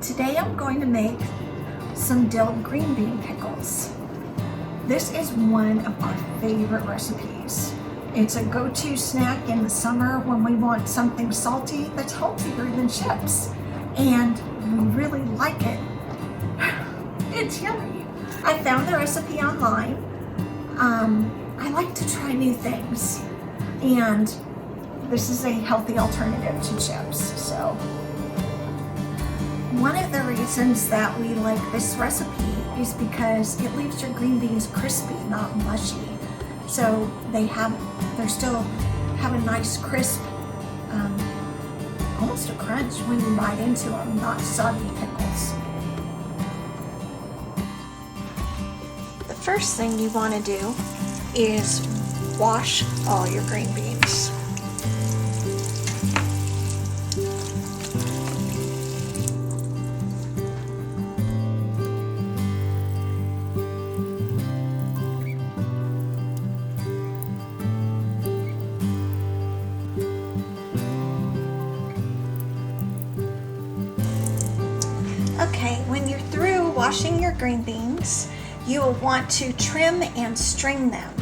Today I'm going to make some dill green bean pickles. This is one of our favorite recipes. It's a go-to snack in the summer when we want something salty that's healthier than chips. And we really like it. It's yummy. I found the recipe online. I like to try new things. And this is a healthy alternative to chips. So one of the reasons that we like this recipe is because it leaves your green beans crispy, not mushy. So they still have a nice crisp, almost a crunch when you bite into them, not soggy pickles. The first thing you want to do is wash all your green beans. Okay, when you're through washing your green beans, you will want to trim and string them.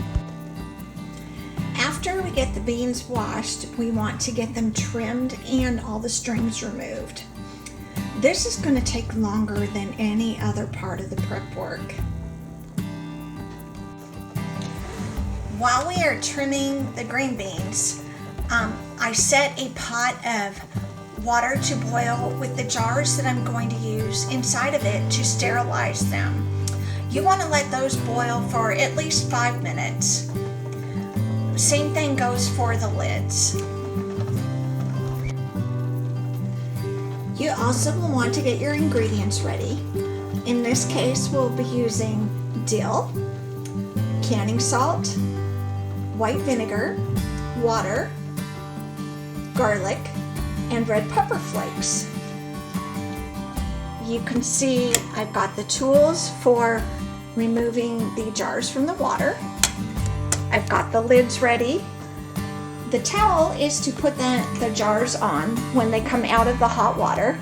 After we get the beans washed, we want to get them trimmed and all the strings removed. This is going to take longer than any other part of the prep work. While we are trimming the green beans, I set a pot of water to boil with the jars that I'm going to use inside of it to sterilize them. You want to let those boil for at least 5 minutes. Same thing goes for the lids. You also will want to get your ingredients ready. In this case, we'll be using dill, canning salt, white vinegar, water, garlic, and red pepper flakes. You can see I've got the tools for removing the jars from the water. I've got the lids ready. The towel is to put the jars on when they come out of the hot water.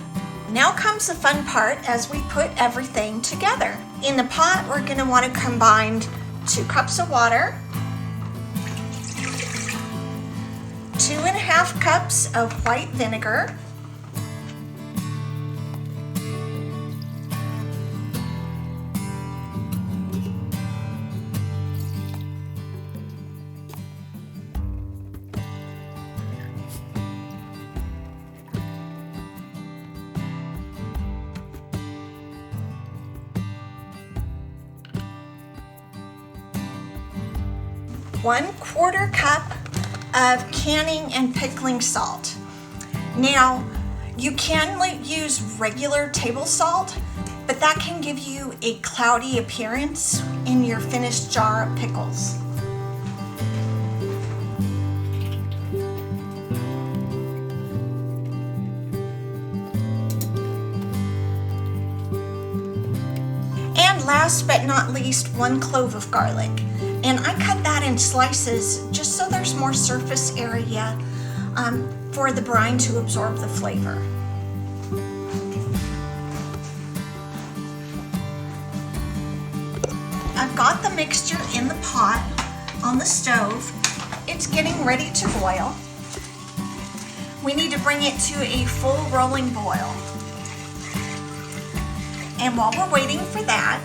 Now comes the fun part as we put everything together. In the pot, we're going to want to combine 2 cups of water, 2.5 cups of white vinegar, 1/4 cup of canning and pickling salt. Now, you can use regular table salt, but that can give you a cloudy appearance in your finished jar of pickles. And last but not least, 1 clove of garlic. And I cut that in slices just so there's more surface area for the brine to absorb the flavor. I've got the mixture in the pot on the stove. It's getting ready to boil. We need to bring it to a full rolling boil. And while we're waiting for that,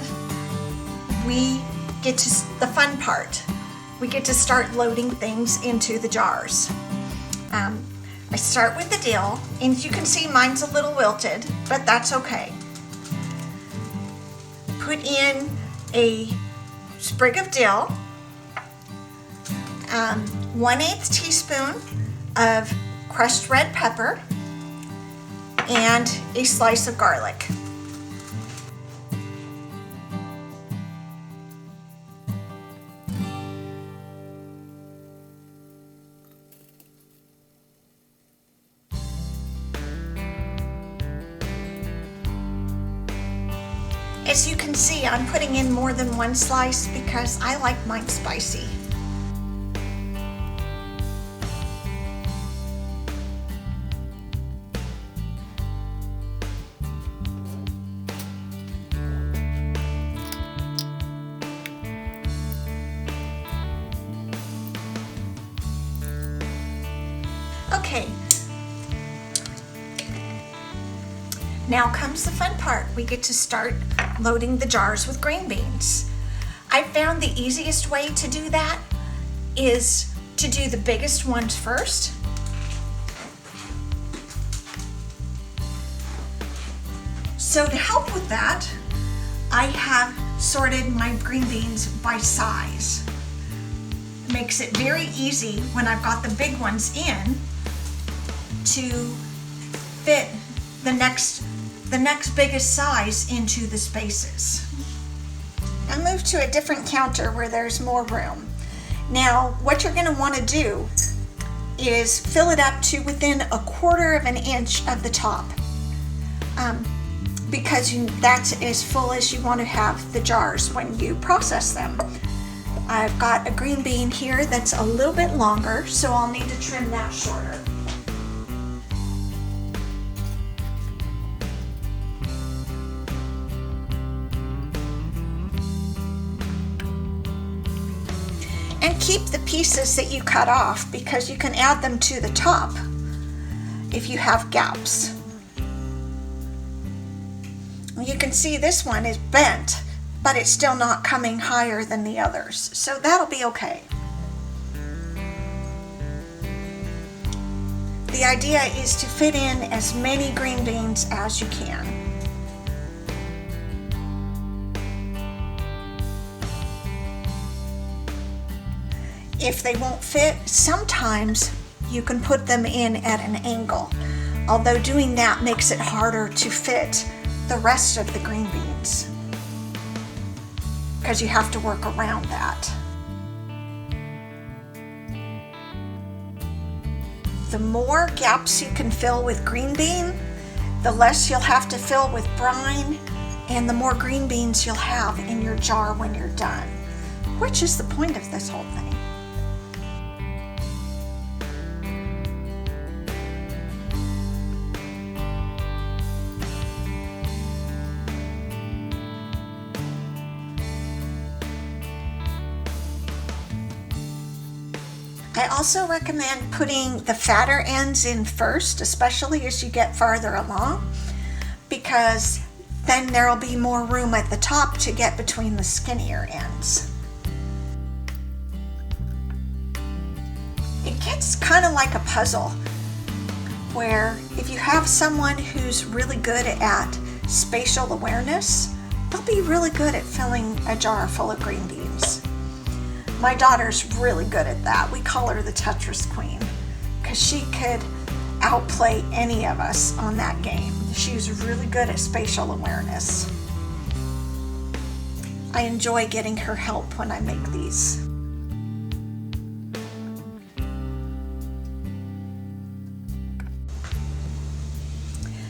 we get to the fun part. We get to start loading things into the jars. I start with the dill, and you can see mine's a little wilted, but that's okay. Put in a sprig of dill, 1/8 teaspoon of crushed red pepper, and a slice of garlic. As you can see, I'm putting in more than 1 slice because I like mine spicy. Okay. Now comes the fun part. We get to start loading the jars with green beans. I found the easiest way to do that is to do the biggest ones first. So to help with that, I have sorted my green beans by size. It makes it very easy when I've got the big ones in to fit the next biggest size into the spaces. I moved to a different counter where there's more room. Now, what you're gonna wanna do is fill it up to within 1/4 of an inch of the top, because that's as full as you wanna have the jars when you process them. I've got a green bean here that's a little bit longer, so I'll need to trim that shorter. And keep the pieces that you cut off because you can add them to the top if you have gaps. You can see this one is bent, but it's still not coming higher than the others, so that'll be okay. The idea is to fit in as many green beans as you can. If they won't fit, sometimes you can put them in at an angle, although doing that makes it harder to fit the rest of the green beans because you have to work around that. The more gaps you can fill with green bean, the less you'll have to fill with brine, and the more green beans you'll have in your jar when you're done, which is the point of this whole thing. I also recommend putting the fatter ends in first, especially as you get farther along, because then there'll be more room at the top to get between the skinnier ends. It gets kind of like a puzzle, where if you have someone who's really good at spatial awareness, they'll be really good at filling a jar full of green beans. My daughter's really good at that. We call her the Tetris Queen because she could outplay any of us on that game. She's really good at spatial awareness. I enjoy getting her help when I make these.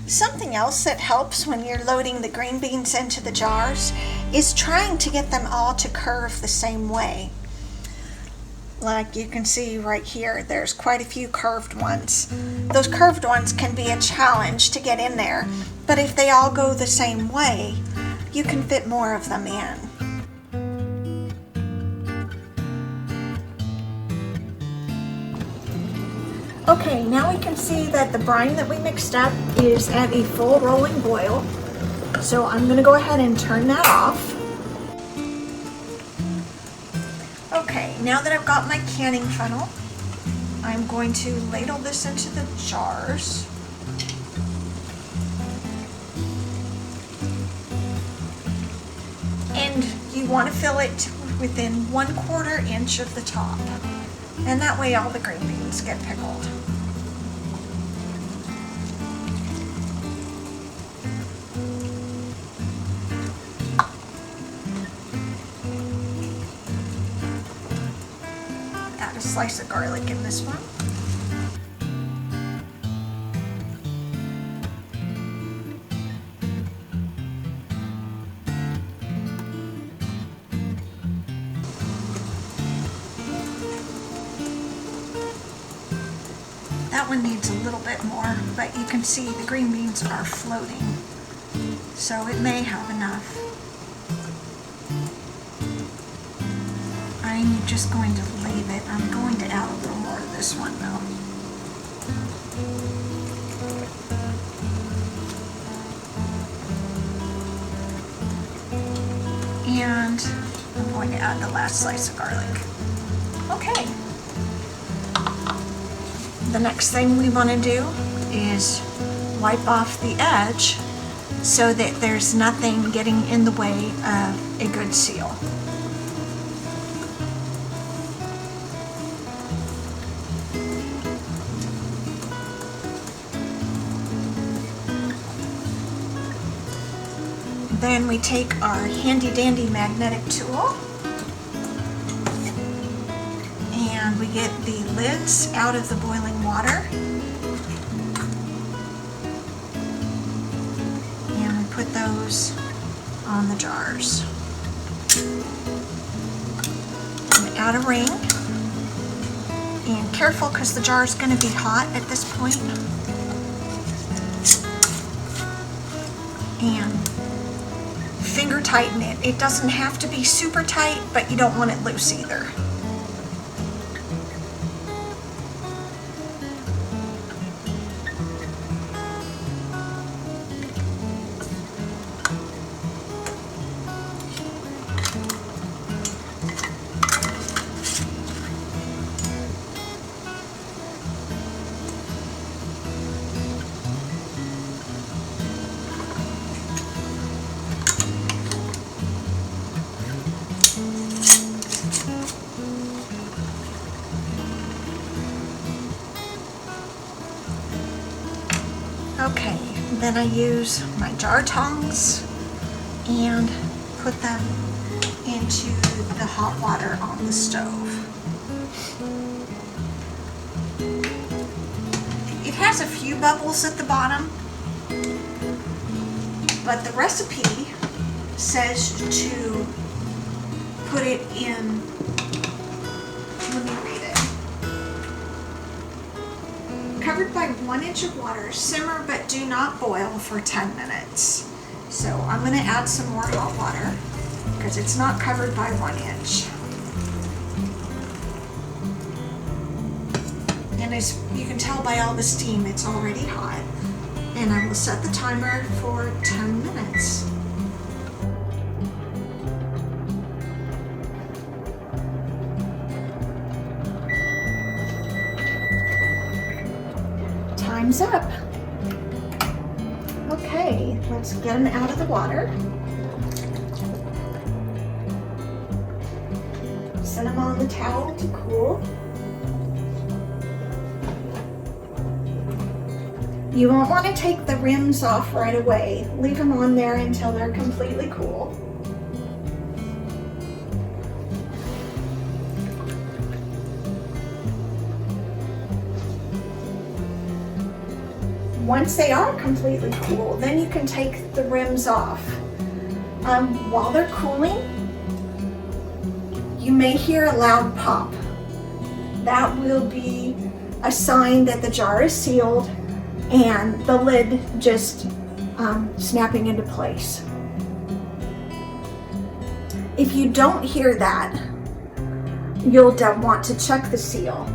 Something else that helps when you're loading the green beans into the jars is trying to get them all to curve the same way. Like you can see right here, there's quite a few curved ones. Those curved ones can be a challenge to get in there, but if they all go the same way, you can fit more of them in. Okay, now we can see that the brine that we mixed up is at a full rolling boil. So I'm going to go ahead and turn that off. Okay, now that I've got my canning funnel, I'm going to ladle this into the jars. And you want to fill it within 1/4 inch of the top. And that way all the green beans get pickled. Add a slice of garlic in this one. That one needs a little bit more, but you can see the green beans are floating, so it may have enough. I'm just going to leave it. I'm going to add a little more to this one though. And I'm going to add the last slice of garlic. Okay. The next thing we want to do is wipe off the edge so that there's nothing getting in the way of a good seal. Then we take our handy dandy magnetic tool and we get the lids out of the boiling water and we put those on the jars. And add a ring, and careful because the jar is going to be hot at this point. And finger tighten it. It doesn't have to be super tight, but you don't want it loose either. Okay, then I use my jar tongs and put them into the hot water on the stove. It has a few bubbles at the bottom, but the recipe says to put it in, let me read it. Covered by 1 inch of water, simmer but do not boil for 10 minutes. So I'm going to add some more hot water because it's not covered by 1 inch. And as you can tell by all the steam, it's already hot. And I will set the timer for 10 minutes. Time's up. Okay, let's get them out of the water. Set them on the towel to cool. You won't want to take the rims off right away. Leave them on there until they're completely cool. Once they are completely cool, then you can take the rims off. While they're cooling, you may hear a loud pop. That will be a sign that the jar is sealed and the lid just snapping into place. If you don't hear that, you'll want to check the seal.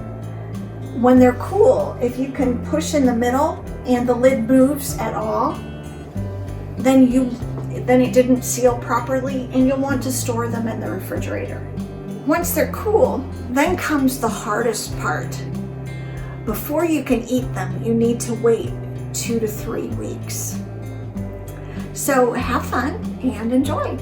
When they're cool, if you can push in the middle and the lid moves at all, then it didn't seal properly and you'll want to store them in the refrigerator. Once they're cool, then comes the hardest part. Before you can eat them, you need to wait 2 to 3 weeks. So have fun and enjoy.